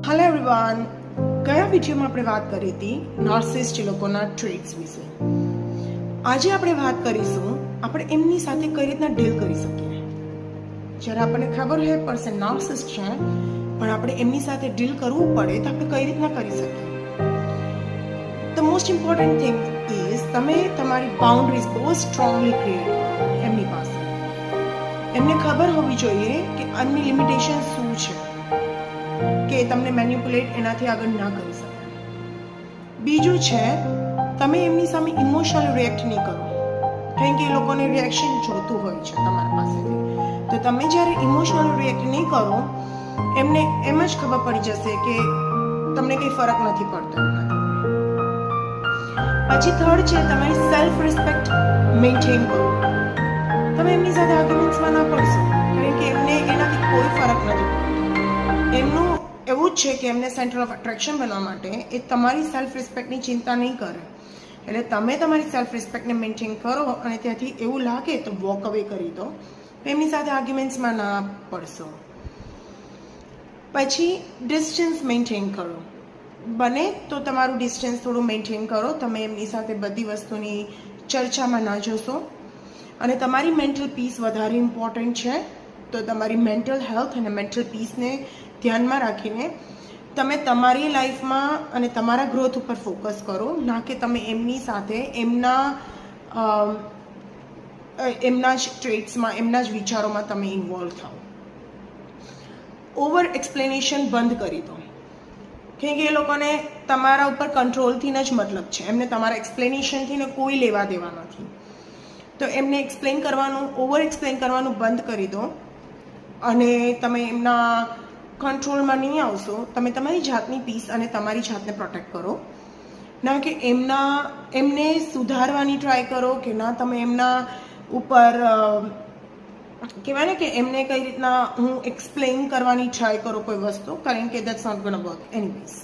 Hello everyone, ગયા વિડીયોમાં આપણે વાત કરી હતી નાર્સિસિસ્ટ લોકોના ટ્રેટ્સ વિશે. આજે આપણે વાત કરીશું આપણે એમની સાથે કઈ રીતના ડીલ કરી શકીએ. જ્યારે આપણને ખબર હોય પર્સન નાર્સિસિસ્ટ છે પણ આપણે એમની સાથે ડીલ કરવું પડે તો આપણે કઈ રીતના કરી શકીએ. The most important thing is તમે તમારી બાઉન્ડ્રીઝ બહુ સ્ટ્રોંગલી ક્રિએટ કરો એમની પાસે. એમને ખબર હોવી જોઈએ કે આની લિમિટેશન શું છે, કે તમને મેન્યુપ્યુલેટ એનાથી આગળ ના કરી શકે. બીજું છે, તમે એમની સામે ઇમોશનલ રિએક્ટ નહીં કરો, કારણ કે એ લોકોને રિએક્શન જોતું હોય છે તમારા પાસેથી. તો તમે જ્યારે ઇમોશનલ રિએક્ટ નહીં કરો, એમને એમ જ ખબર પડી જશે કે તમને કંઈ ફરક નથી પડતો એમનાથી. પછી થર્ડ છે, તમારી સેલ્ફ રિસ્પેક્ટ મેન્ટેન કરો. તમે એમની સાથે આર્ગ્યુમેન્ટ્સમાં ના પડશો, કારણ કે એમને એનાથી કોઈ ફરક નથી પડતો. એમનું એવું જ છે કે એમને સેન્ટર ઓફ અટ્રેક્શન બનવા માટે એ તમારી સેલ્ફ રિસ્પેક્ટની ચિંતા નહીં કરે. એટલે તમે તમારી સેલ્ફ રિસ્પેક્ટને મેન્ટેન કરો અને ત્યાંથી એવું લાગે તો વોક અવે કરી દો, એમની સાથે આર્ગ્યુમેન્ટ્સમાં ના પડશો. પછી ડિસ્ટન્સ મેન્ટેન કરો. બને તો તમારું ડિસ્ટન્સ થોડું મેન્ટેન કરો. તમે એમની સાથે બધી વસ્તુની ચર્ચામાં ના જશો. અને તમારી મેન્ટલ પીસ વધારે ઇમ્પોર્ટન્ટ છે, તો તમારી મેન્ટલ હેલ્થ અને મેન્ટલ પીસને ધ્યાનમાં રાખીને તમે તમારી લાઈફમાં અને તમારા ગ્રોથ ઉપર ફોકસ કરો, ના કે તમે એમની સાથે એમના જ ટ્રેટ્સમાં, એમના જ વિચારોમાં તમે ઇન્વોલ્વ થાઓ. ઓવર એક્સપ્લેનેશન બંધ કરી દો, કેમ કે એ લોકોને તમારા ઉપર કંટ્રોલથી જ મતલબ છે. એમને તમારા એક્સપ્લેનેશનથી કોઈ લેવા દેવા નથી. તો એમને એક્સપ્લેન કરવાનું, ઓવર એક્સપ્લેન કરવાનું બંધ કરી દો અને તમે એમના કંટ્રોલમાં નહીં આવશો. તમે તમારી જાતની પીસ અને તમારી જાતને પ્રોટેક્ટ કરો, ના કે એમને સુધારવાની ટ્રાય કરો, કે ના તમે એમના ઉપર કહેવાય ને કે એમને કઈ રીતના હું એક્સપ્લેન કરવાની ટ્રાય કરો કોઈ વસ્તુ, કારણ કે that's not gonna work anyways.